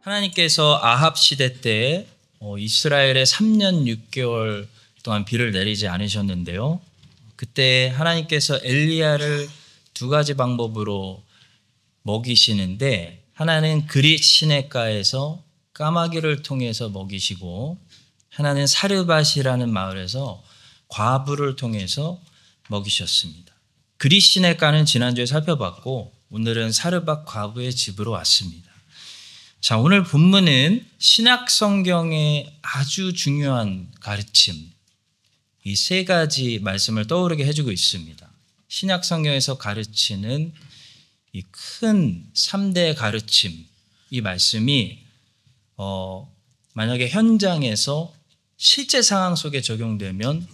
하나님께서 아합 시대 때 이스라엘에 3년 6개월 동안 비를 내리지 않으셨는데요. 그때 하나님께서 엘리야를 두 가지 방법으로 먹이시는데, 하나는 그릿 시냇가에서 까마귀를 통해서 먹이시고, 하나는 사르밧이라는 마을에서 과부를 통해서 먹이셨습니다. 그릿 시냇가는 지난주에 살펴봤고, 오늘은 사르밧 과부의 집으로 왔습니다. 자, 오늘 본문은 신약 성경의 아주 중요한 가르침, 이 세 가지 말씀을 떠오르게 해주고 있습니다. 신약 성경에서 가르치는 이 큰 3대 가르침, 이 말씀이 만약에 현장에서 실제 상황 속에 적용되면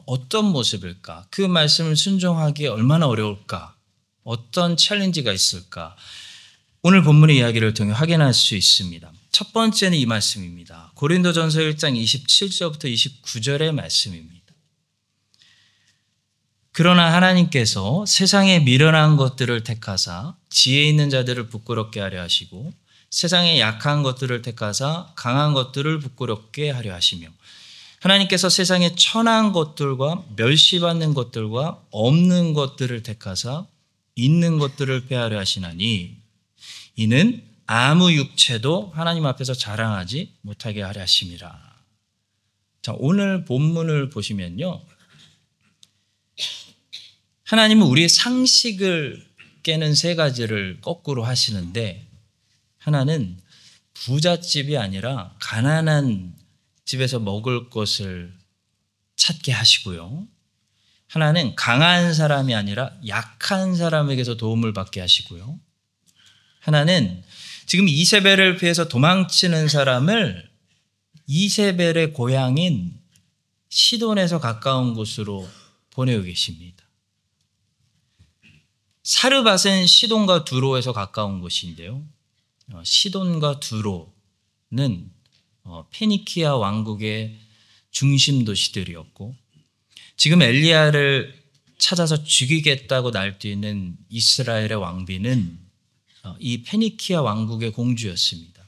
어떤 모습일까? 그 말씀을 순종하기 얼마나 어려울까? 어떤 챌린지가 있을까? 오늘 본문의 이야기를 통해 확인할 수 있습니다. 첫 번째는 이 말씀입니다. 고린도전서 1장 27절부터 29절의 말씀입니다. 그러나 하나님께서 세상에 미련한 것들을 택하사 지혜 있는 자들을 부끄럽게 하려 하시고, 세상에 약한 것들을 택하사 강한 것들을 부끄럽게 하려 하시며, 하나님께서 세상에 천한 것들과 멸시받는 것들과 없는 것들을 택하사 있는 것들을 패하려 하시나니, 이는 아무 육체도 하나님 앞에서 자랑하지 못하게 하려 하심이라. 자, 오늘 본문을 보시면요, 하나님은 우리의 상식을 깨는 세 가지를 거꾸로 하시는데, 하나는 부잣집이 아니라 가난한 집에서 먹을 것을 찾게 하시고요, 하나는 강한 사람이 아니라 약한 사람에게서 도움을 받게 하시고요, 하나는 지금 이세벨을 피해서 도망치는 사람을 이세벨의 고향인 시돈에서 가까운 곳으로 보내고 계십니다. 사르밧은 시돈과 두로에서 가까운 곳인데요, 시돈과 두로는 페니키아 왕국의 중심 도시들이었고, 지금 엘리야를 찾아서 죽이겠다고 날뛰는 이스라엘의 왕비는 이 페니키아 왕국의 공주였습니다.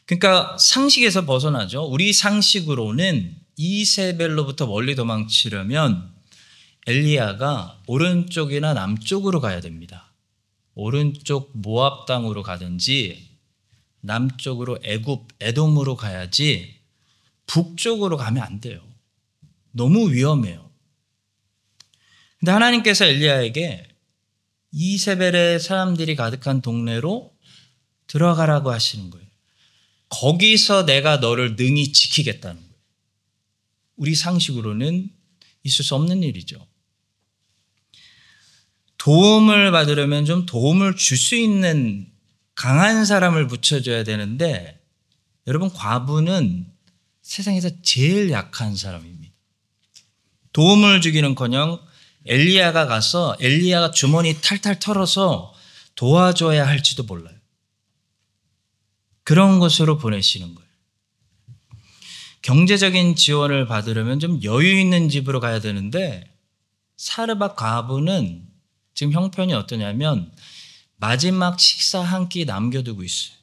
그러니까 상식에서 벗어나죠. 우리 상식으로는 이세벨로부터 멀리 도망치려면 엘리야가 오른쪽이나 남쪽으로 가야 됩니다. 오른쪽 모압 땅으로 가든지 남쪽으로 애굽, 에돔으로 가야지 북쪽으로 가면 안 돼요. 너무 위험해요. 근데 하나님께서 엘리야에게 이세벨의 사람들이 가득한 동네로 들어가라고 하시는 거예요. 거기서 내가 너를 능히 지키겠다는 거예요. 우리 상식으로는 있을 수 없는 일이죠. 도움을 받으려면 좀 도움을 줄 수 있는 강한 사람을 붙여줘야 되는데, 여러분, 과부는 세상에서 제일 약한 사람입니다. 도움을 주기는커녕 엘리야가 가서 엘리야가 주머니 탈탈 털어서 도와줘야 할지도 몰라요. 그런 곳으로 보내시는 거예요. 경제적인 지원을 받으려면 좀 여유 있는 집으로 가야 되는데, 사르밧 과부는 지금 형편이 어떠냐면 마지막 식사 한 끼 남겨두고 있어요.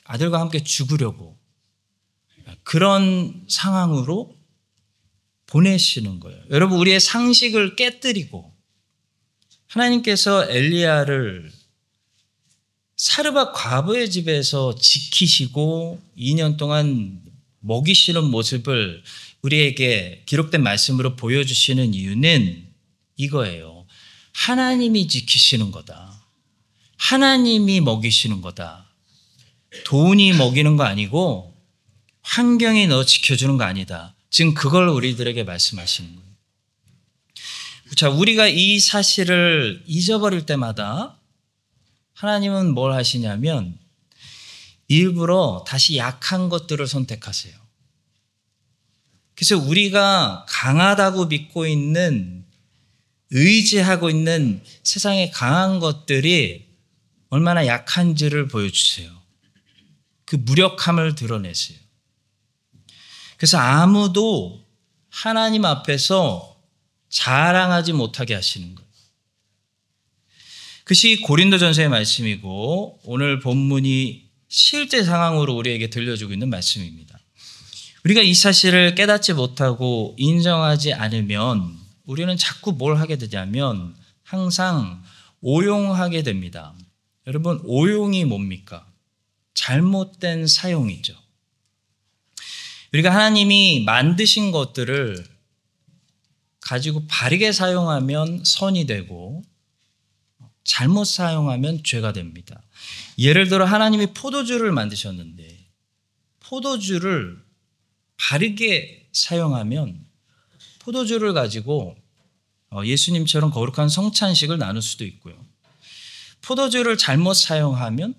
아들과 함께 죽으려고. 그런 상황으로 보내시는 거예요. 여러분, 우리의 상식을 깨뜨리고 하나님께서 엘리야를 사르밧 과부의 집에서 지키시고 2년 동안 먹이시는 모습을 우리에게 기록된 말씀으로 보여주시는 이유는 이거예요. 하나님이 지키시는 거다. 하나님이 먹이시는 거다. 돈이 먹이는 거 아니고 환경이 너 지켜주는 거 아니다. 지금 그걸 우리들에게 말씀하시는 거예요. 자, 우리가 이 사실을 잊어버릴 때마다 하나님은 뭘 하시냐면 일부러 다시 약한 것들을 선택하세요. 그래서 우리가 강하다고 믿고 있는, 의지하고 있는 세상의 강한 것들이 얼마나 약한지를 보여주세요. 그 무력함을 드러내세요. 그래서 아무도 하나님 앞에서 자랑하지 못하게 하시는 거예요. 그것이 고린도전서의 말씀이고 오늘 본문이 실제 상황으로 우리에게 들려주고 있는 말씀입니다. 우리가 이 사실을 깨닫지 못하고 인정하지 않으면 우리는 자꾸 뭘 하게 되냐면 항상 오용하게 됩니다. 여러분, 오용이 뭡니까? 잘못된 사용이죠. 우리가 하나님이 만드신 것들을 가지고 바르게 사용하면 선이 되고 잘못 사용하면 죄가 됩니다. 예를 들어 하나님이 포도주를 만드셨는데 포도주를 바르게 사용하면 포도주를 가지고 예수님처럼 거룩한 성찬식을 나눌 수도 있고요. 포도주를 잘못 사용하면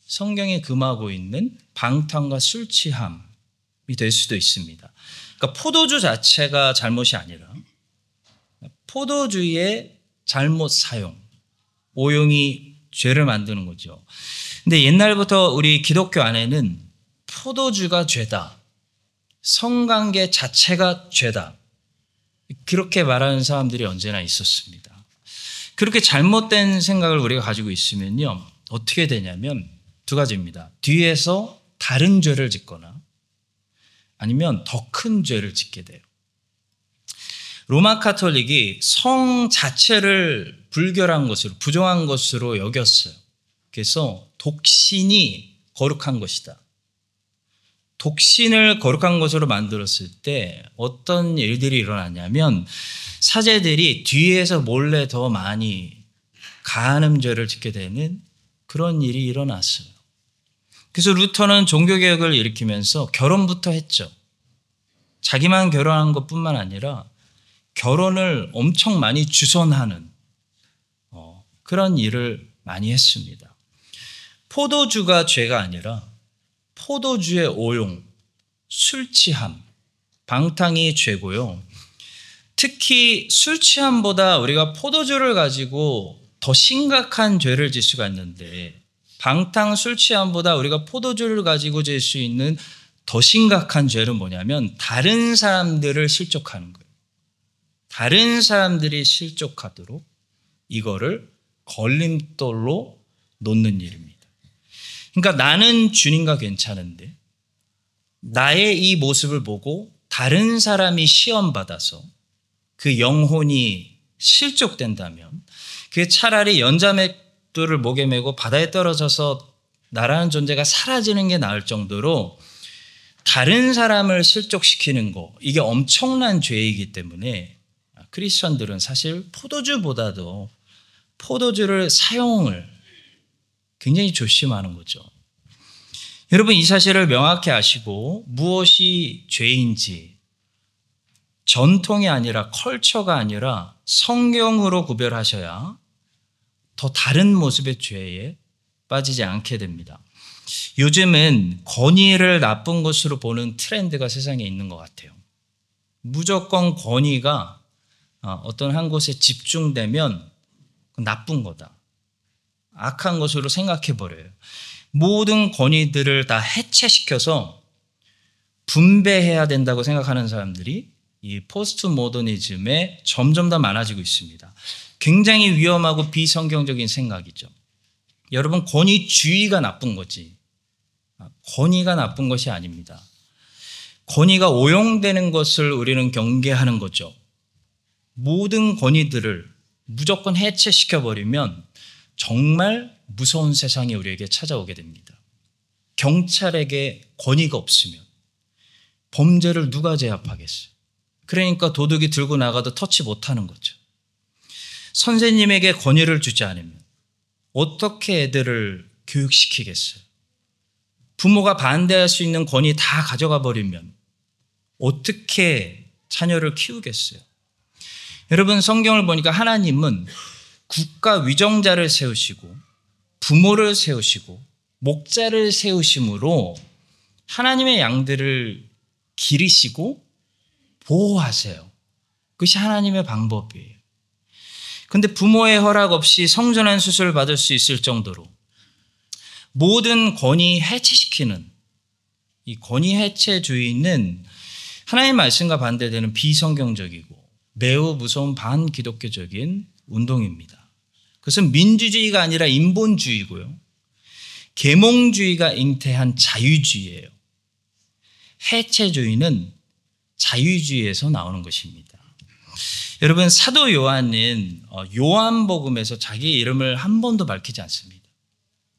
성경에 금하고 있는 방탕과 술 취함이 될 수도 있습니다. 그러니까 포도주 자체가 잘못이 아니라 포도주의 잘못 사용, 오용이 죄를 만드는 거죠. 근데 옛날부터 우리 기독교 안에는 포도주가 죄다, 성관계 자체가 죄다, 그렇게 말하는 사람들이 언제나 있었습니다. 그렇게 잘못된 생각을 우리가 가지고 있으면요, 어떻게 되냐면 두 가지입니다. 뒤에서 다른 죄를 짓거나 아니면 더 큰 죄를 짓게 돼요. 로마 카톨릭이 성 자체를 불결한 것으로, 부정한 것으로 여겼어요. 그래서 독신이 거룩한 것이다. 독신을 거룩한 것으로 만들었을 때 어떤 일들이 일어났냐면 사제들이 뒤에서 몰래 더 많이 간음죄를 짓게 되는 그런 일이 일어났어요. 그래서 루터는 종교개혁을 일으키면서 결혼부터 했죠. 자기만 결혼한 것뿐만 아니라 결혼을 엄청 많이 주선하는 그런 일을 많이 했습니다. 포도주가 죄가 아니라 포도주의 오용, 술 취함, 방탕이 죄고요. 특히 술 취함보다 우리가 포도주를 가지고 더 심각한 죄를 질 수가 있는데 방탕 술 취함보다 우리가 포도주를 가지고 질 수 있는 더 심각한 죄는 뭐냐면 다른 사람들을 실족하는 거예요. 다른 사람들이 실족하도록 이거를 걸림돌로 놓는 일입니다. 그러니까 나는 주님과 괜찮은데 나의 이 모습을 보고 다른 사람이 시험받아서 그 영혼이 실족된다면 그게 차라리 연자맷돌을 목에 메고 바다에 떨어져서 나라는 존재가 사라지는 게 나을 정도로 다른 사람을 실족시키는 거, 이게 엄청난 죄이기 때문에 크리스천들은 사실 포도주보다도 포도주를 사용을 굉장히 조심하는 거죠. 여러분, 이 사실을 명확히 아시고 무엇이 죄인지 전통이 아니라 컬처가 아니라 성경으로 구별하셔야 더 다른 모습의 죄에 빠지지 않게 됩니다. 요즘은 권위를 나쁜 것으로 보는 트렌드가 세상에 있는 것 같아요. 무조건 권위가 어떤 한 곳에 집중되면 나쁜 거다, 악한 것으로 생각해 버려요. 모든 권위들을 다 해체시켜서 분배해야 된다고 생각하는 사람들이 이 포스트 모더니즘에 점점 더 많아지고 있습니다. 굉장히 위험하고 비성경적인 생각이죠. 여러분, 권위주의가 나쁜 거지 권위가 나쁜 것이 아닙니다. 권위가 오용되는 것을 우리는 경계하는 거죠. 모든 권위들을 무조건 해체시켜버리면 정말 무서운 세상이 우리에게 찾아오게 됩니다. 경찰에게 권위가 없으면 범죄를 누가 제압하겠어요? 그러니까 도둑이 들고 나가도 터치 못하는 거죠. 선생님에게 권위를 주지 않으면 어떻게 애들을 교육시키겠어요? 부모가 반대할 수 있는 권위 다 가져가 버리면 어떻게 자녀를 키우겠어요? 여러분, 성경을 보니까 하나님은 국가 위정자를 세우시고 부모를 세우시고 목자를 세우심으로 하나님의 양들을 기르시고 보호하세요. 그것이 하나님의 방법이에요. 그런데 부모의 허락 없이 성전환 수술을 받을 수 있을 정도로 모든 권위 해체시키는 이 권위 해체주의는 하나님의 말씀과 반대되는 비성경적이고 매우 무서운 반기독교적인 운동입니다. 그것은 민주주의가 아니라 인본주의고요. 계몽주의가 잉태한 자유주의예요. 해체주의는 자유주의에서 나오는 것입니다. 여러분, 사도 요한은 요한복음에서 자기 이름을 한 번도 밝히지 않습니다.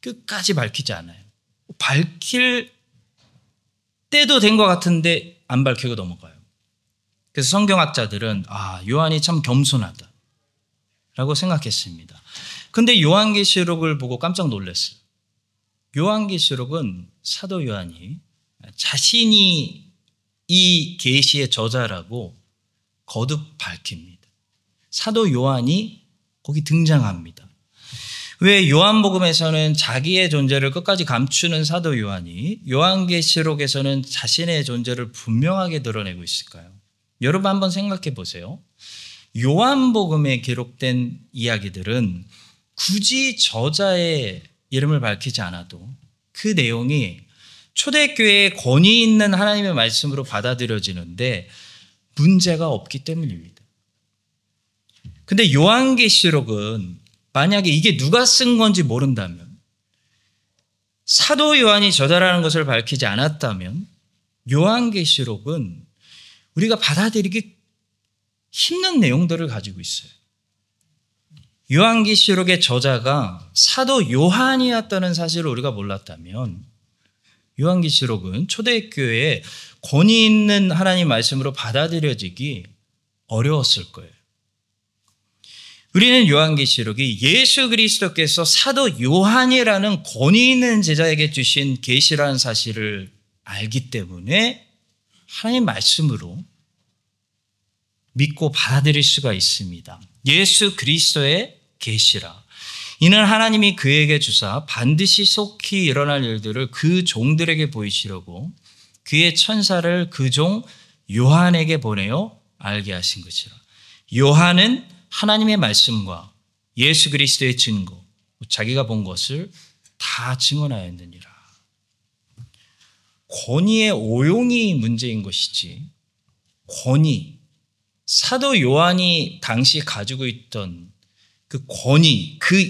끝까지 밝히지 않아요. 밝힐 때도 된 것 같은데 안 밝히고 넘어가요. 그래서 성경학자들은 요한이 참 겸손하다 라고 생각했습니다. 근데 요한계시록을 보고 깜짝 놀랐어요. 요한계시록은 사도 요한이 자신이 이 계시의 저자라고 거듭 밝힙니다. 사도 요한이 거기 등장합니다. 왜 요한복음에서는 자기의 존재를 끝까지 감추는 사도 요한이 요한계시록에서는 자신의 존재를 분명하게 드러내고 있을까요? 여러분 한번 생각해 보세요. 요한복음에 기록된 이야기들은 굳이 저자의 이름을 밝히지 않아도 그 내용이 초대교회의 권위 있는 하나님의 말씀으로 받아들여지는데 문제가 없기 때문입니다. 근데 요한계시록은 만약에 이게 누가 쓴 건지 모른다면, 사도 요한이 저자라는 것을 밝히지 않았다면 요한계시록은 우리가 받아들이기 힘든 내용들을 가지고 있어요. 요한계시록의 저자가 사도 요한이었다는 사실을 우리가 몰랐다면 요한계시록은 초대교회의 권위 있는 하나님 말씀으로 받아들여지기 어려웠을 거예요. 우리는 요한계시록이 예수 그리스도께서 사도 요한이라는 권위 있는 제자에게 주신 계시라는 사실을 알기 때문에 하나님 말씀으로 믿고 받아들일 수가 있습니다. 예수 그리스도의 계시라. 이는 하나님이 그에게 주사 반드시 속히 일어날 일들을 그 종들에게 보이시려고 그의 천사를 그 종 요한에게 보내어 알게 하신 것이라. 요한은 하나님의 말씀과 예수 그리스도의 증거, 자기가 본 것을 다 증언하였느니라. 권위의 오용이 문제인 것이지, 권위, 사도 요한이 당시 가지고 있던 그 권위, 그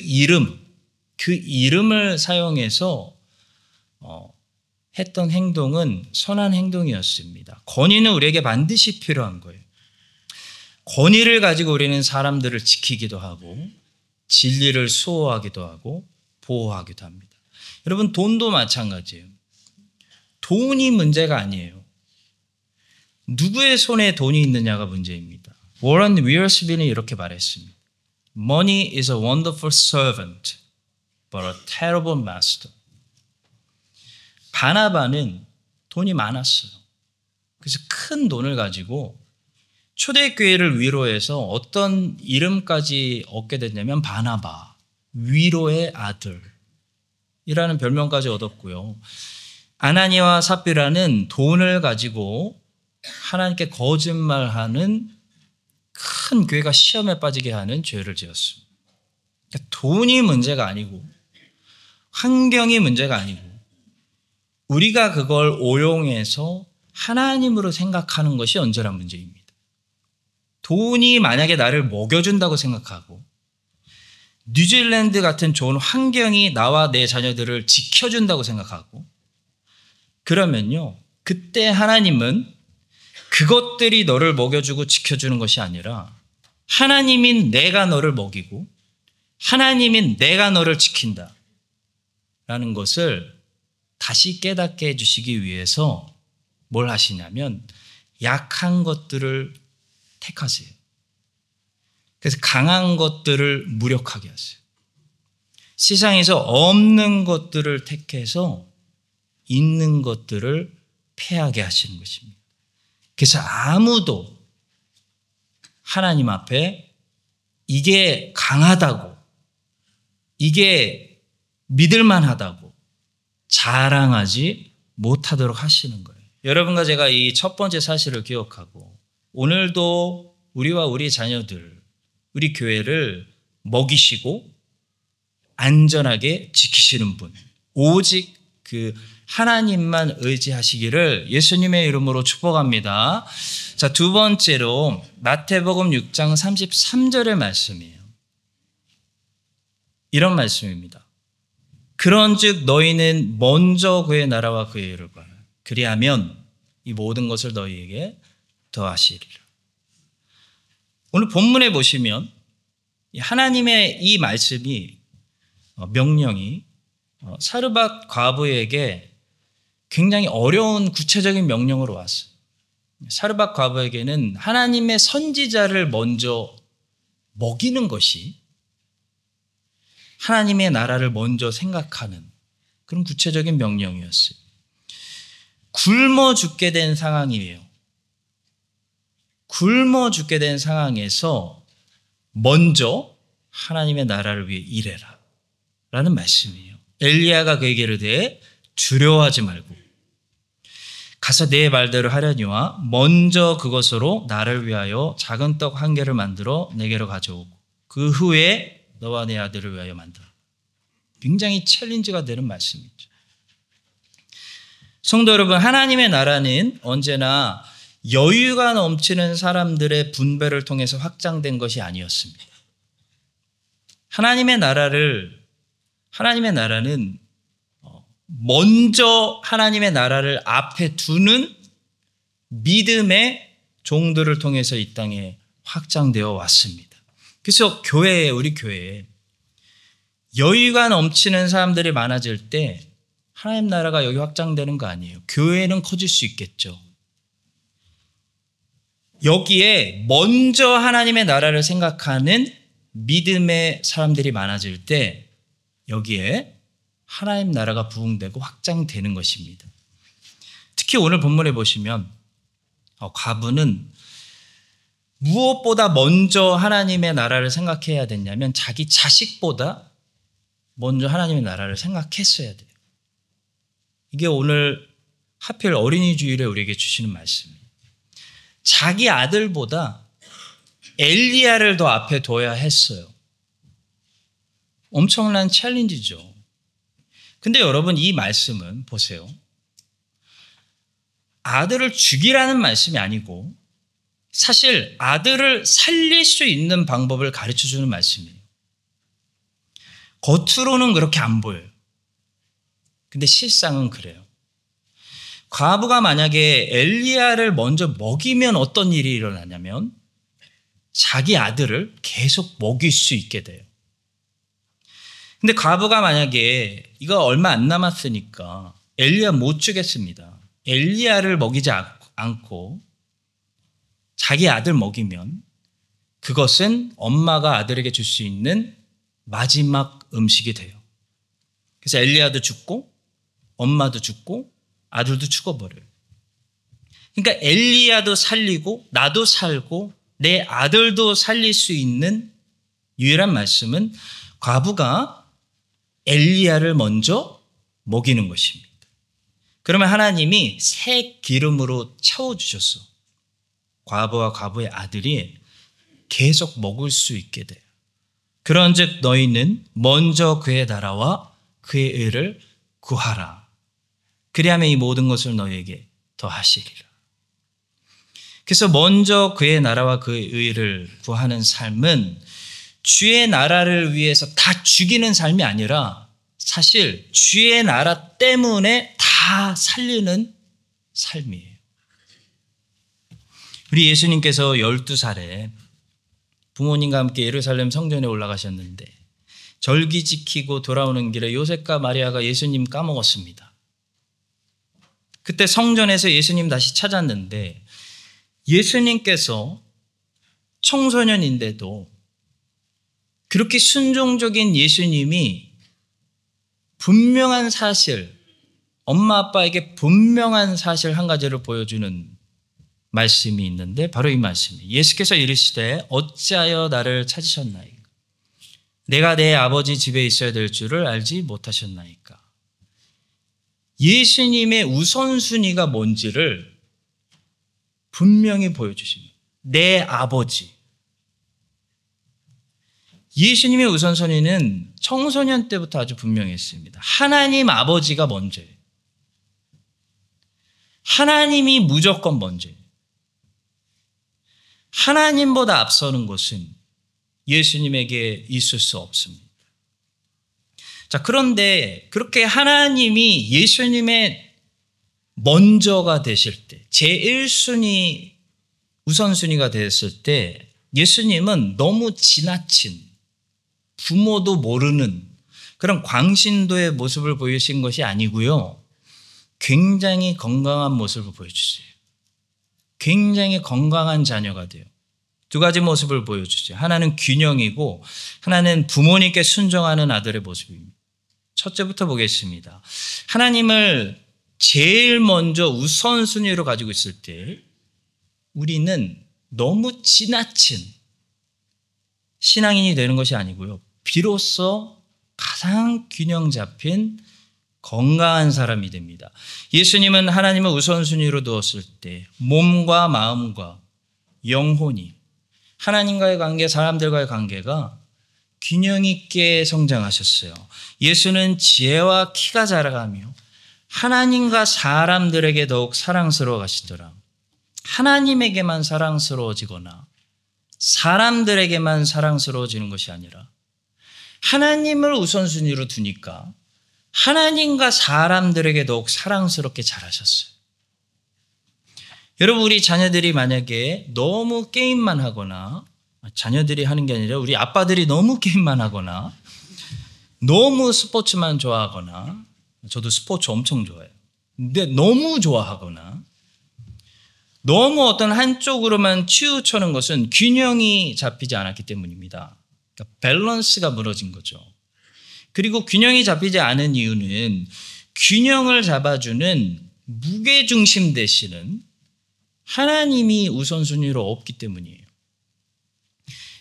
이름을 사용해서 했던 행동은 선한 행동이었습니다. 권위는 우리에게 반드시 필요한 거예요. 권위를 가지고 우리는 사람들을 지키기도 하고 진리를 수호하기도 하고 보호하기도 합니다. 여러분, 돈도 마찬가지예요. 돈이 문제가 아니에요. 누구의 손에 돈이 있느냐가 문제입니다. 워런 위어스빈이 이렇게 말했습니다. Money is a wonderful servant, but a terrible master. 바나바는 돈이 많았어요. 그래서 큰 돈을 가지고 초대교회를 위로해서 어떤 이름까지 얻게 됐냐면 바나바, 위로의 아들이라는 별명까지 얻었고요. 아나니와 삽비라는 돈을 가지고 하나님께 거짓말하는 큰 교회가 시험에 빠지게 하는 죄를 지었습니다. 그러니까 돈이 문제가 아니고 환경이 문제가 아니고 우리가 그걸 오용해서 하나님으로 생각하는 것이 언제나 문제입니다. 돈이 만약에 나를 먹여준다고 생각하고 뉴질랜드 같은 좋은 환경이 나와 내 자녀들을 지켜준다고 생각하고 그러면요, 그때 하나님은 그것들이 너를 먹여주고 지켜주는 것이 아니라 하나님인 내가 너를 먹이고 하나님인 내가 너를 지킨다 라는 것을 다시 깨닫게 해주시기 위해서 뭘 하시냐면 약한 것들을 택하세요. 그래서 강한 것들을 무력하게 하세요. 세상에서 없는 것들을 택해서 있는 것들을 패하게 하시는 것입니다. 그래서 아무도 하나님 앞에 이게 강하다고, 이게 믿을만하다고 자랑하지 못하도록 하시는 거예요. 여러분과 제가 이 첫 번째 사실을 기억하고 오늘도 우리와 우리 자녀들, 우리 교회를 먹이시고 안전하게 지키시는 분, 오직 그 하나님만 의지하시기를 예수님의 이름으로 축복합니다. 자, 두 번째로 마태복음 6장 33절의 말씀이에요. 이런 말씀입니다. 그런즉 너희는 먼저 그의 나라와 그의 의를 구하라. 그리하면 이 모든 것을 너희에게 더하시리라. 오늘 본문에 보시면 하나님의 이 말씀이 명령이 사르밧 과부에게 굉장히 어려운 구체적인 명령으로 왔어요. 사르밧 과부에게는 하나님의 선지자를 먼저 먹이는 것이 하나님의 나라를 먼저 생각하는 그런 구체적인 명령이었어요. 굶어 죽게 된 상황이에요. 굶어 죽게 된 상황에서 먼저 하나님의 나라를 위해 일해라 라는 말씀이에요. 엘리야가 그에게 이르되 두려워하지 말고 가서 내 말대로 하려니와 먼저 그것으로 나를 위하여 작은 떡 한 개를 만들어 내게로 가져오고 그 후에 너와 내 아들을 위하여 만들어. 굉장히 챌린지가 되는 말씀이죠. 성도 여러분, 하나님의 나라는 언제나 여유가 넘치는 사람들의 분배를 통해서 확장된 것이 아니었습니다. 하나님의 나라는 먼저 하나님의 나라를 앞에 두는 믿음의 종들을 통해서 이 땅에 확장되어 왔습니다. 그래서 우리 교회에 여유가 넘치는 사람들이 많아질 때 하나님 나라가 여기 확장되는 거 아니에요. 교회는 커질 수 있겠죠. 여기에 먼저 하나님의 나라를 생각하는 믿음의 사람들이 많아질 때 여기에 하나님 나라가 부흥되고 확장되는 것입니다. 특히 오늘 본문에 보시면 과부는 무엇보다 먼저 하나님의 나라를 생각해야 됐냐면 자기 자식보다 먼저 하나님의 나라를 생각했어야 돼요. 이게 오늘 하필 어린이 주일에 우리에게 주시는 말씀이에요. 자기 아들보다 엘리야를 더 앞에 둬야 했어요. 엄청난 챌린지죠. 근데 여러분, 이 말씀은 보세요. 아들을 죽이라는 말씀이 아니고 사실 아들을 살릴 수 있는 방법을 가르쳐주는 말씀이에요. 겉으로는 그렇게 안 보여요. 근데 실상은 그래요. 과부가 만약에 엘리야를 먼저 먹이면 어떤 일이 일어나냐면 자기 아들을 계속 먹일 수 있게 돼요. 근데 과부가 만약에 이거 얼마 안 남았으니까 엘리야 못 주겠습니다. 엘리야를 먹이지 않고 자기 아들 먹이면 그것은 엄마가 아들에게 줄 수 있는 마지막 음식이 돼요. 그래서 엘리야도 죽고 엄마도 죽고 아들도 죽어버려요. 그러니까 엘리야도 살리고 나도 살고 내 아들도 살릴 수 있는 유일한 말씀은 과부가 엘리야를 먼저 먹이는 것입니다. 그러면 하나님이 새 기름으로 채워주셨어. 과부와 과부의 아들이 계속 먹을 수 있게 돼요. 그런즉 너희는 먼저 그의 나라와 그의 의를 구하라. 그리하면 이 모든 것을 너희에게 더하시리라. 그래서 먼저 그의 나라와 그의 의를 구하는 삶은 주의 나라를 위해서 다 죽이는 삶이 아니라 사실 주의 나라 때문에 다 살리는 삶이에요. 우리 예수님께서 12살에 부모님과 함께 예루살렘 성전에 올라가셨는데 절기 지키고 돌아오는 길에 요셉과 마리아가 예수님 까먹었습니다. 그때 성전에서 예수님 다시 찾았는데 예수님께서 청소년인데도 그렇게 순종적인 예수님이 분명한 사실, 엄마 아빠에게 분명한 사실 한 가지를 보여주는 말씀이 있는데 바로 이 말씀이에요. 예수께서 이르시되 어찌하여 나를 찾으셨나이까? 내가 내 아버지 집에 있어야 될 줄을 알지 못하셨나이까? 예수님의 우선순위가 뭔지를 분명히 보여주십니다. 내 아버지. 예수님의 우선순위는 청소년 때부터 아주 분명했습니다. 하나님 아버지가 먼저예요. 하나님이 무조건 먼저예요. 하나님보다 앞서는 것은 예수님에게 있을 수 없습니다. 자, 그런데 그렇게 하나님이 예수님의 먼저가 되실 때, 제1순위, 우선순위가 됐을 때 예수님은 너무 지나친, 부모도 모르는 그런 광신도의 모습을 보이신 것이 아니고요. 굉장히 건강한 모습을 보여주세요. 굉장히 건강한 자녀가 돼요. 두 가지 모습을 보여주세요. 하나는 균형이고 하나는 부모님께 순종하는 아들의 모습입니다. 첫째부터 보겠습니다. 하나님을 제일 먼저 우선순위로 가지고 있을 때 우리는 너무 지나친 신앙인이 되는 것이 아니고요. 비로소 가장 균형 잡힌 건강한 사람이 됩니다. 예수님은 하나님을 우선순위로 두었을 때 몸과 마음과 영혼이 하나님과의 관계, 사람들과의 관계가 균형 있게 성장하셨어요. 예수는 지혜와 키가 자라가며 하나님과 사람들에게 더욱 사랑스러워 가시더라. 하나님에게만 사랑스러워지거나 사람들에게만 사랑스러워지는 것이 아니라 하나님을 우선순위로 두니까 하나님과 사람들에게 더욱 사랑스럽게 자라셨어요. 여러분, 우리 자녀들이 만약에 너무 게임만 하거나, 자녀들이 하는 게 아니라 우리 아빠들이 너무 게임만 하거나 너무 스포츠만 좋아하거나, 저도 스포츠 엄청 좋아해요. 근데 너무 좋아하거나 너무 어떤 한쪽으로만 치우쳐는 것은 균형이 잡히지 않았기 때문입니다. 그러니까 밸런스가 무너진 거죠. 그리고 균형이 잡히지 않은 이유는 균형을 잡아주는 무게중심 되시는 하나님이 우선순위로 없기 때문이에요.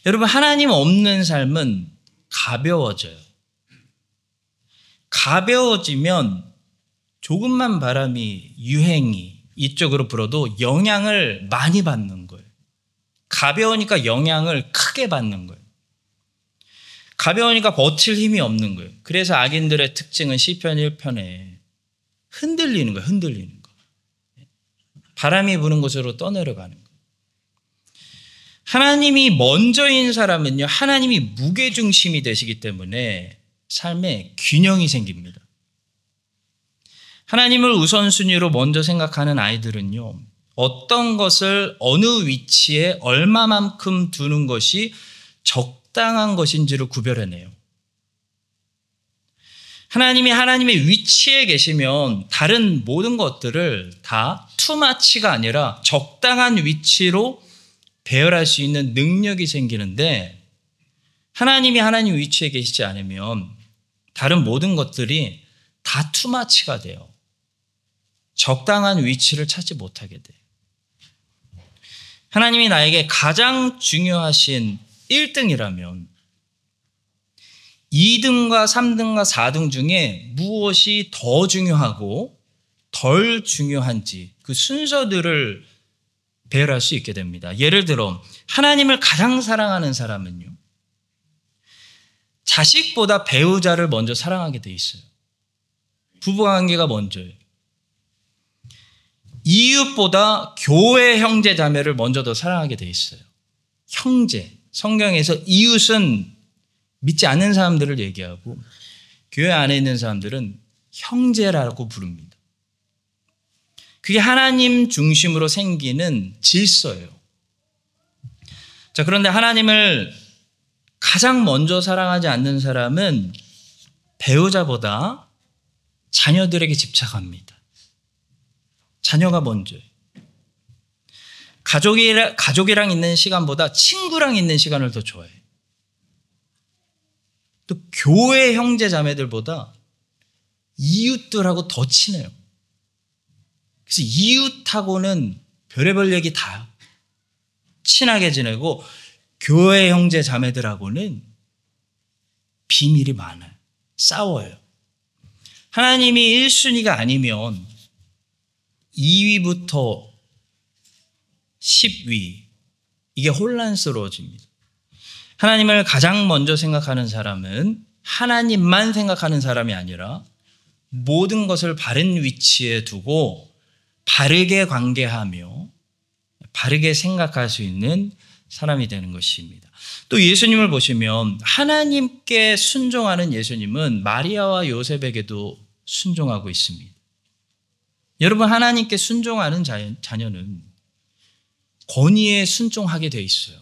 여러분, 하나님 없는 삶은 가벼워져요. 가벼워지면 조금만 바람이, 유행이 이쪽으로 불어도 영향을 많이 받는 거예요. 가벼우니까 영향을 크게 받는 거예요. 가벼우니까 버틸 힘이 없는 거예요. 그래서 악인들의 특징은 시편 1편에 흔들리는 거예요. 흔들리는 거. 바람이 부는 곳으로 떠내려가는 거예요. 하나님이 먼저인 사람은요, 하나님이 무게중심이 되시기 때문에 삶에 균형이 생깁니다. 하나님을 우선순위로 먼저 생각하는 아이들은요, 어떤 것을 어느 위치에 얼마만큼 두는 것이 적당한 것인지를 구별해내요. 하나님이 하나님의 위치에 계시면 다른 모든 것들을 다 투마치가 아니라 적당한 위치로 배열할 수 있는 능력이 생기는데, 하나님이 하나님 위치에 계시지 않으면 다른 모든 것들이 다 투마치가 돼요. 적당한 위치를 찾지 못하게 돼요. 하나님이 나에게 가장 중요하신 1등이라면 2등과 3등과 4등 중에 무엇이 더 중요하고 덜 중요한지 그 순서들을 배열할 수 있게 됩니다. 예를 들어 하나님을 가장 사랑하는 사람은요, 자식보다 배우자를 먼저 사랑하게 돼 있어요. 부부관계가 먼저예요. 이웃보다 교회 형제 자매를 먼저 더 사랑하게 돼 있어요. 형제, 성경에서 이웃은 믿지 않는 사람들을 얘기하고 교회 안에 있는 사람들은 형제라고 부릅니다. 그게 하나님 중심으로 생기는 질서예요. 자, 그런데 하나님을 가장 먼저 사랑하지 않는 사람은 배우자보다 자녀들에게 집착합니다. 자녀가 먼저예요. 가족이랑 있는 시간보다 친구랑 있는 시간을 더 좋아해요. 또 교회 형제 자매들보다 이웃들하고 더 친해요. 그래서 이웃하고는 별의별 얘기 다 친하게 지내고 교회 형제 자매들하고는 비밀이 많아요. 싸워요. 하나님이 1순위가 아니면 2위부터 10위, 이게 혼란스러워집니다. 하나님을 가장 먼저 생각하는 사람은 하나님만 생각하는 사람이 아니라 모든 것을 바른 위치에 두고 바르게 관계하며 바르게 생각할 수 있는 사람이 되는 것입니다. 또 예수님을 보시면 하나님께 순종하는 예수님은 마리아와 요셉에게도 순종하고 있습니다. 여러분, 하나님께 순종하는 자녀는 권위에 순종하게 돼 있어요.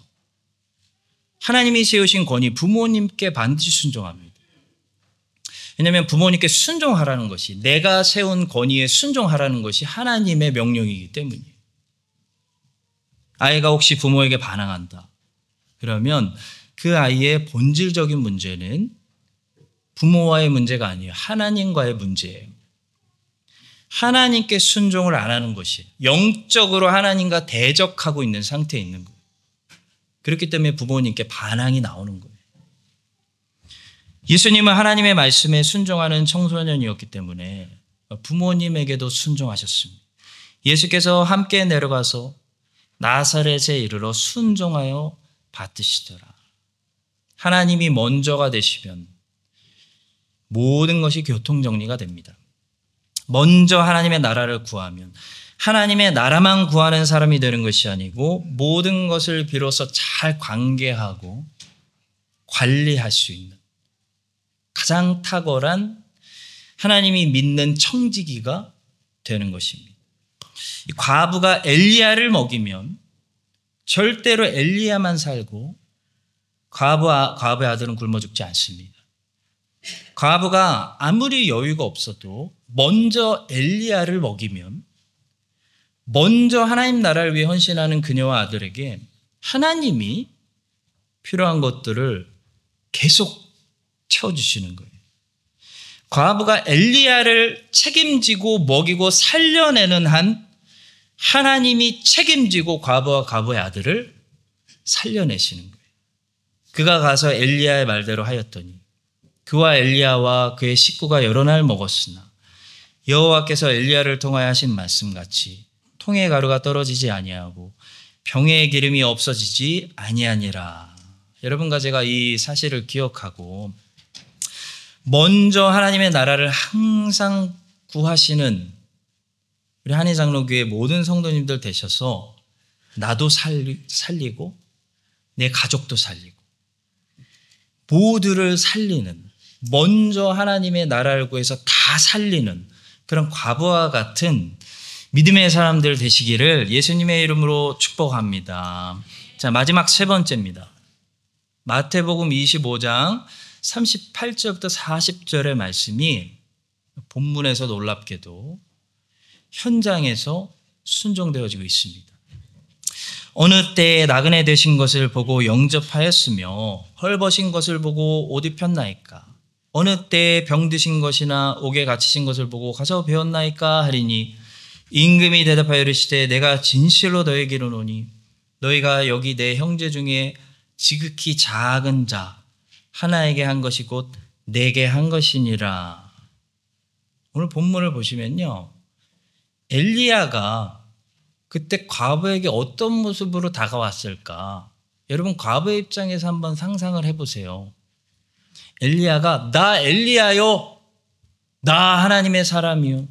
하나님이 세우신 권위, 부모님께 반드시 순종합니다. 왜냐하면 부모님께 순종하라는 것이, 내가 세운 권위에 순종하라는 것이 하나님의 명령이기 때문이에요. 아이가 혹시 부모에게 반항한다 그러면 그 아이의 본질적인 문제는 부모와의 문제가 아니에요. 하나님과의 문제예요. 하나님께 순종을 안 하는 것이 영적으로 하나님과 대적하고 있는 상태에 있는 거예요. 그렇기 때문에 부모님께 반항이 나오는 거예요. 예수님은 하나님의 말씀에 순종하는 청소년이었기 때문에 부모님에게도 순종하셨습니다. 예수께서 함께 내려가서 나사렛에 이르러 순종하여 받으시더라. 하나님이 먼저가 되시면 모든 것이 교통정리가 됩니다. 먼저 하나님의 나라를 구하면 하나님의 나라만 구하는 사람이 되는 것이 아니고 모든 것을 비로소 잘 관계하고 관리할 수 있는 가장 탁월한 하나님이 믿는 청지기가 되는 것입니다. 이 과부가 엘리야를 먹이면 절대로 엘리야만 살고 과부의 아들은 굶어 죽지 않습니다. 과부가 아무리 여유가 없어도 먼저 엘리야를 먹이면 먼저 하나님 나라를 위해 헌신하는 그녀와 아들에게 하나님이 필요한 것들을 계속 채워주시는 거예요. 과부가 엘리야를 책임지고 먹이고 살려내는 한 하나님이 책임지고 과부의 아들을 살려내시는 거예요. 그가 가서 엘리야의 말대로 하였더니 그와 엘리야와 그의 식구가 여러 날 먹었으나 여호와께서 엘리야를 통하여 하신 말씀같이 통의 가루가 떨어지지 아니하고 병의 기름이 없어지지 아니하니라. 여러분과 제가 이 사실을 기억하고 먼저 하나님의 나라를 항상 구하시는 우리 한인장로교회 모든 성도님들 되셔서 나도 살리고 내 가족도 살리고 모두를 살리는, 먼저 하나님의 나라를 구해서 다 살리는 그런 과부와 같은 믿음의 사람들 되시기를 예수님의 이름으로 축복합니다. 자, 마지막 세 번째입니다. 마태복음 25장 38절부터 40절의 말씀이 본문에서 놀랍게도 현장에서 순종되어지고 있습니다. 어느 때에 나그네 되신 것을 보고 영접하였으며 헐벗은 것을 보고 옷 입혔나이까? 어느 때에 병드신 것이나 옥에 갇히신 것을 보고 가서 배웠나이까? 하리니 임금이 대답하여 이르시되 내가 진실로 너에게 이르노니 너희가 여기 내 형제 중에 지극히 작은 자 하나에게 한 것이 곧 내게 한 것이니라. 오늘 본문을 보시면요, 엘리야가 그때 과부에게 어떤 모습으로 다가왔을까? 여러분, 과부의 입장에서 한번 상상을 해보세요. 엘리야가 나 엘리야요, 나 하나님의 사람이요,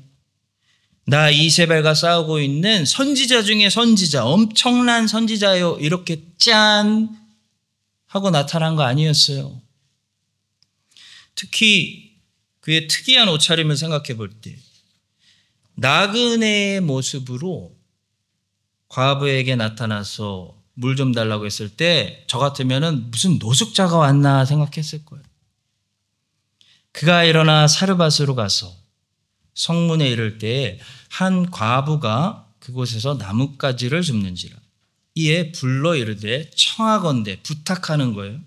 나 이세벨과 싸우고 있는 선지자 중에 선지자, 엄청난 선지자요, 이렇게 짠 하고 나타난 거 아니었어요. 특히 그의 특이한 옷차림을 생각해 볼 때 나그네의 모습으로 과부에게 나타나서 물 좀 달라고 했을 때 저 같으면 무슨 노숙자가 왔나 생각했을 거예요. 그가 일어나 사르밧으로 가서 성문에 이를 때 한 과부가 그곳에서 나뭇가지를 줍는지라. 이에 불러 이르되 청하건대, 부탁하는 거예요.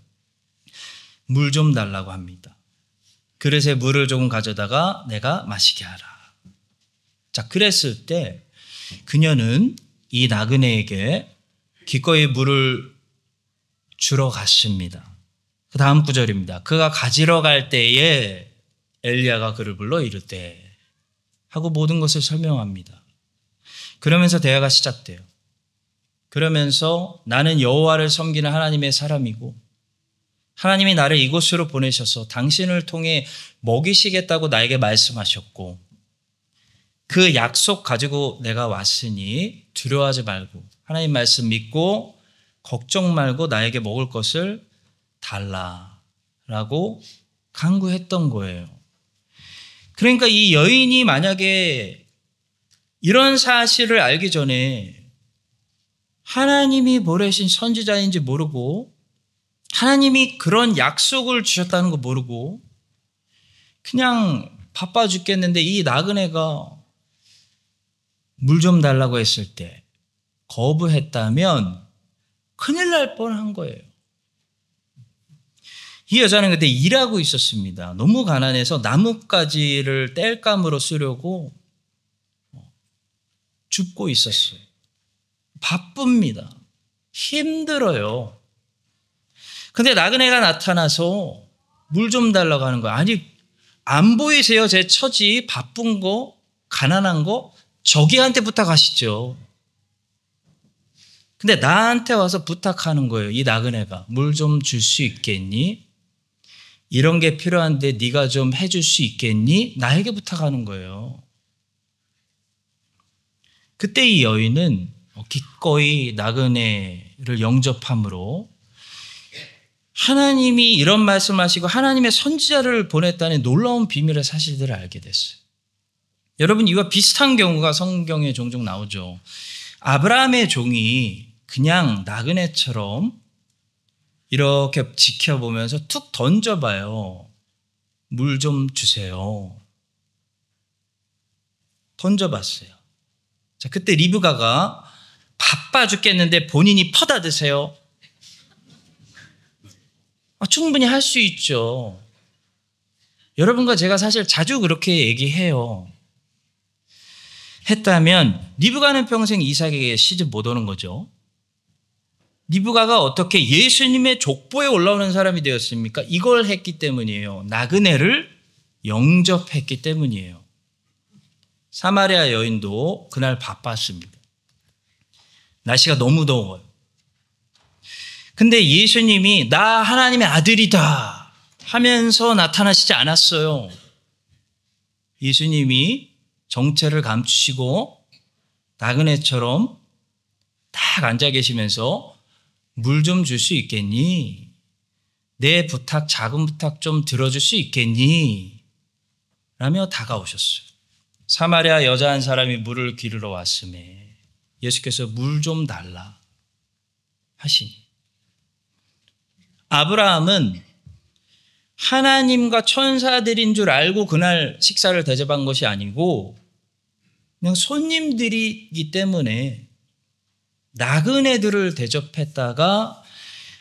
물 좀 달라고 합니다. 그릇에 물을 조금 가져다가 내가 마시게 하라. 자, 그랬을 때 그녀는 이 나그네에게 기꺼이 물을 주러 갔습니다. 그 다음 구절입니다. 그가 가지러 갈 때에 엘리야가 그를 불러 이르되 하고 모든 것을 설명합니다. 그러면서 대화가 시작돼요. 그러면서 나는 여호와를 섬기는 하나님의 사람이고 하나님이 나를 이곳으로 보내셔서 당신을 통해 먹이시겠다고 나에게 말씀하셨고 그 약속 가지고 내가 왔으니 두려워하지 말고 하나님 말씀 믿고 걱정 말고 나에게 먹을 것을 달라라고 간구했던 거예요. 그러니까 이 여인이 만약에 이런 사실을 알기 전에 하나님이 보내신 선지자인지 모르고 하나님이 그런 약속을 주셨다는 거 모르고 그냥 바빠 죽겠는데 이 나그네가 물 좀 달라고 했을 때 거부했다면 큰일 날 뻔한 거예요. 이 여자는 그때 일하고 있었습니다. 너무 가난해서 나뭇가지를 땔감으로 쓰려고 줍고 있었어요. 바쁩니다. 힘들어요. 근데 나그네가 나타나서 물 좀 달라고 하는 거예요. 아니, 안 보이세요? 제 처지, 바쁜 거, 가난한 거? 저기한테 부탁하시죠. 근데 나한테 와서 부탁하는 거예요. 이 나그네가 물 좀 줄 수 있겠니? 이런 게 필요한데 네가 좀 해줄 수 있겠니? 나에게 부탁하는 거예요. 그때 이 여인은 기꺼이 나그네를 영접함으로 하나님이 이런 말씀하시고 하나님의 선지자를 보냈다는 놀라운 비밀의 사실들을 알게 됐어요. 여러분, 이와 비슷한 경우가 성경에 종종 나오죠. 아브라함의 종이 그냥 나그네처럼 이렇게 지켜보면서 툭 던져봐요. 물 좀 주세요. 던져봤어요. 자, 그때 리브가가 바빠 죽겠는데 본인이 퍼다 드세요. 충분히 할 수 있죠. 여러분과 제가 사실 자주 그렇게 얘기해요. 했다면 리브가는 평생 이삭에게 시집 못 오는 거죠. 리브가가 어떻게 예수님의 족보에 올라오는 사람이 되었습니까? 이걸 했기 때문이에요. 나그네를 영접했기 때문이에요. 사마리아 여인도 그날 바빴습니다. 날씨가 너무 더워요. 근데 예수님이 나 하나님의 아들이다 하면서 나타나시지 않았어요. 예수님이 정체를 감추시고 나그네처럼 딱 앉아 계시면서 물 좀 줄 수 있겠니? 내 부탁, 작은 부탁 좀 들어줄 수 있겠니? 라며 다가오셨어요. 사마리아 여자 한 사람이 물을 기르러 왔음에 예수께서 물 좀 달라 하시니 아브라함은 하나님과 천사들인 줄 알고 그날 식사를 대접한 것이 아니고 그냥 손님들이기 때문에 나그네들을 대접했다가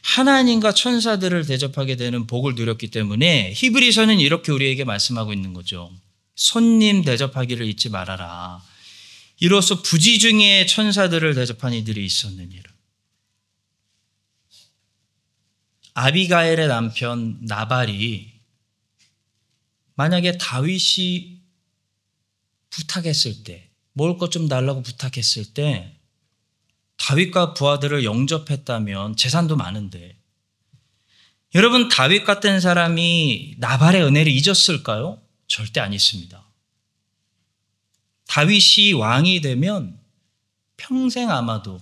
하나님과 천사들을 대접하게 되는 복을 누렸기 때문에 히브리서는 이렇게 우리에게 말씀하고 있는 거죠. 손님 대접하기를 잊지 말아라. 이로써 부지 중에 천사들을 대접한 이들이 있었느니라. 아비가일의 남편 나발이 만약에 다윗이 부탁했을 때, 먹을 것 좀 달라고 부탁했을 때 다윗과 부하들을 영접했다면 재산도 많은데 여러분, 다윗 같은 사람이 나발의 은혜를 잊었을까요? 절대 안 잊습니다. 다윗이 왕이 되면 평생 아마도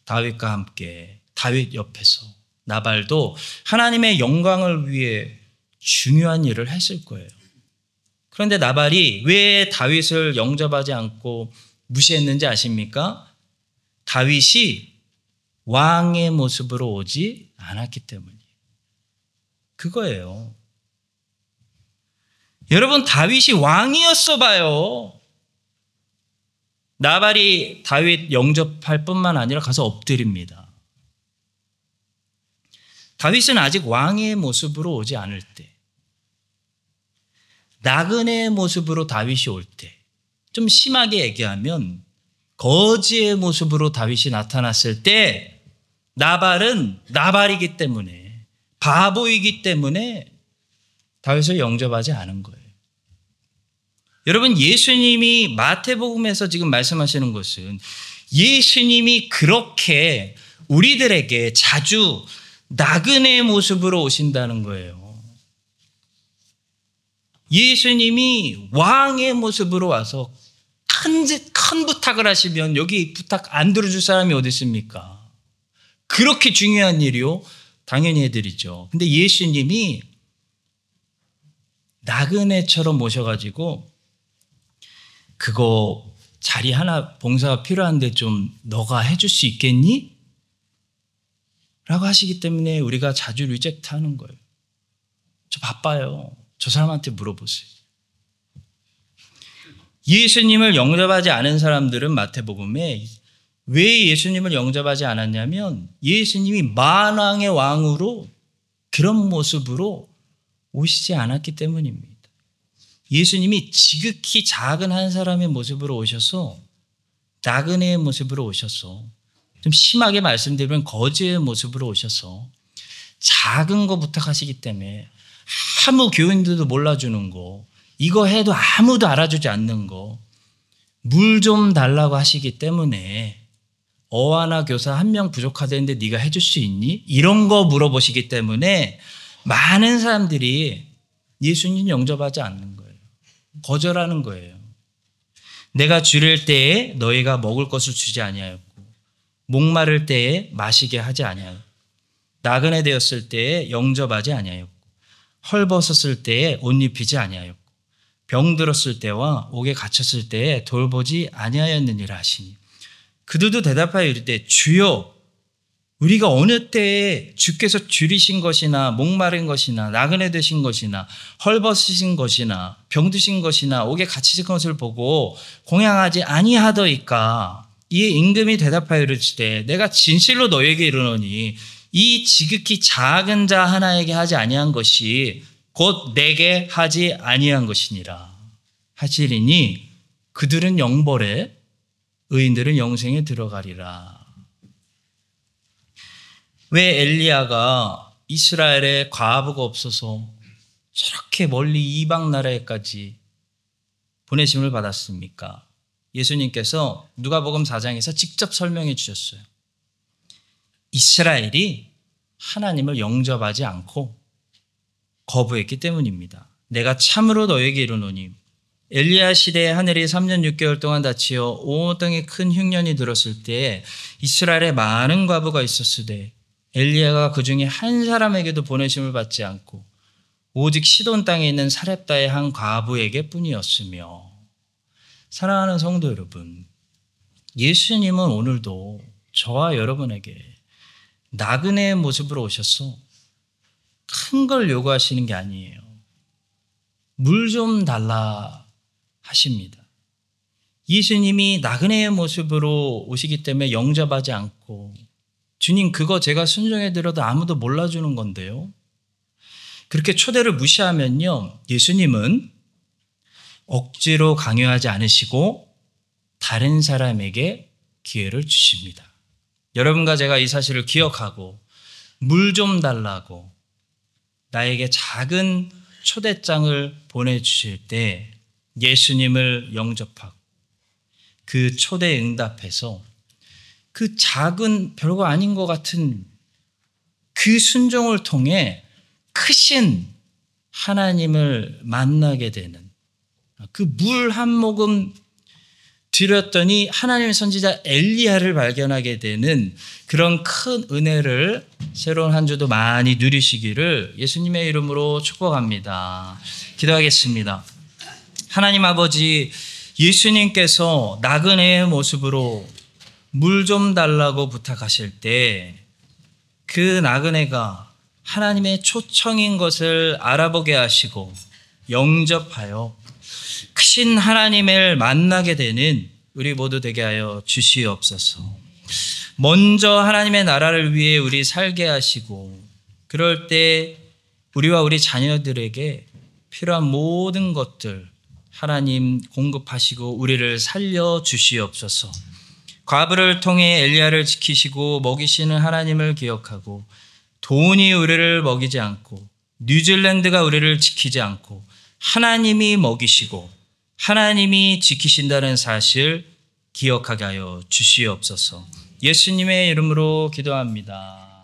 다윗과 함께 다윗 옆에서 나발도 하나님의 영광을 위해 중요한 일을 했을 거예요. 그런데 나발이 왜 다윗을 영접하지 않고 무시했는지 아십니까? 다윗이 왕의 모습으로 오지 않았기 때문이에요. 그거예요. 여러분, 다윗이 왕이었어 봐요. 나발이 다윗 영접할 뿐만 아니라 가서 엎드립니다. 다윗은 아직 왕의 모습으로 오지 않을 때, 나그네의 모습으로 다윗이 올 때, 좀 심하게 얘기하면 거지의 모습으로 다윗이 나타났을 때 나발은 나발이기 때문에, 바보이기 때문에 다윗을 영접하지 않은 거예요. 여러분, 예수님이 마태복음에서 지금 말씀하시는 것은 예수님이 그렇게 우리들에게 자주 나그네의 모습으로 오신다는 거예요. 예수님이 왕의 모습으로 와서 큰 부탁을 하시면 여기 부탁 안 들어줄 사람이 어디 있습니까? 그렇게 중요한 일이요? 당연히 해드리죠. 근데 예수님이 나그네처럼 모셔가지고 그거 자리 하나 봉사가 필요한데 좀 너가 해줄 수 있겠니? 라고 하시기 때문에 우리가 자주 리젝트 하는 거예요. 저 바빠요. 저 사람한테 물어보세요. 예수님을 영접하지 않은 사람들은 마태복음에 왜 예수님을 영접하지 않았냐면 예수님이 만왕의 왕으로 그런 모습으로 오시지 않았기 때문입니다. 예수님이 지극히 작은 한 사람의 모습으로 오셔서 나그네의 모습으로 오셔서 좀 심하게 말씀드리면 거지의 모습으로 오셔서 작은 거 부탁하시기 때문에 아무 교인들도 몰라주는 거, 이거 해도 아무도 알아주지 않는 거, 물 좀 달라고 하시기 때문에 어하나 교사 한 명 부족하다는데 네가 해줄 수 있니? 이런 거 물어보시기 때문에 많은 사람들이 예수님 영접하지 않는 거예요. 거절하는 거예요. 내가 주릴 때에 너희가 먹을 것을 주지 아니하였고 목마를 때에 마시게 하지 아니하였고 나그네 되었을 때에 영접하지 아니하였고 헐벗었을 때에 옷 입히지 아니하였고 병들었을 때와 옥에 갇혔을 때에 돌보지 아니하였느니라 하시니 그들도 대답하여 이르되 주여 우리가 어느 때에 주께서 줄이신 것이나 목마른 것이나 나그네 되신 것이나 헐벗으신 것이나 병드신 것이나 옥에 갇히신 것을 보고 공양하지 아니하더이까. 이에 임금이 대답하여 이르시되 내가 진실로 너에게 이르노니 이 지극히 작은 자 하나에게 하지 아니한 것이 곧 내게 하지 아니한 것이니라 하시리니 그들은 영벌에 의인들은 영생에 들어가리라. 왜 엘리야가 이스라엘에 과부가 없어서 저렇게 멀리 이방 나라에까지 보내심을 받았습니까? 예수님께서 누가복음 4장에서 직접 설명해 주셨어요. 이스라엘이 하나님을 영접하지 않고 거부했기 때문입니다. 내가 참으로 너에게 이르노니 엘리야 시대에 하늘이 3년 6개월 동안 닫히어 온 땅에 큰 흉년이 들었을 때에 이스라엘에 많은 과부가 있었으되 엘리야가 그 중에 한 사람에게도 보내심을 받지 않고 오직 시돈 땅에 있는 사렙다의 한 과부에게 뿐이었으며. 사랑하는 성도 여러분, 예수님은 오늘도 저와 여러분에게 나그네의 모습으로 오셔서 큰 걸 요구하시는 게 아니에요. 물 좀 달라 하십니다. 예수님이 나그네의 모습으로 오시기 때문에 영접하지 않고 주님 그거 제가 순종해 드려도 아무도 몰라주는 건데요. 그렇게 초대를 무시하면요. 예수님은 억지로 강요하지 않으시고 다른 사람에게 기회를 주십니다. 여러분과 제가 이 사실을 기억하고 물 좀 달라고 나에게 작은 초대장을 보내주실 때 예수님을 영접하고 그 초대에 응답해서 그 작은 별거 아닌 것 같은 그 순종을 통해 크신 하나님을 만나게 되는 그 물 한 모금 드렸더니 하나님의 선지자 엘리야를 발견하게 되는 그런 큰 은혜를 새로운 한 주도 많이 누리시기를 예수님의 이름으로 축복합니다. 기도하겠습니다. 하나님 아버지, 예수님께서 나그네의 모습으로 물 좀 달라고 부탁하실 때 그 나그네가 하나님의 초청인 것을 알아보게 하시고 영접하여 크신 하나님을 만나게 되는 우리 모두 되게 하여 주시옵소서. 먼저 하나님의 나라를 위해 우리 살게 하시고 그럴 때 우리와 우리 자녀들에게 필요한 모든 것들 하나님 공급하시고 우리를 살려 주시옵소서. 과부를 통해 엘리야를 지키시고 먹이시는 하나님을 기억하고 돈이 우리를 먹이지 않고 뉴질랜드가 우리를 지키지 않고 하나님이 먹이시고 하나님이 지키신다는 사실 기억하게 하여 주시옵소서. 예수님의 이름으로 기도합니다.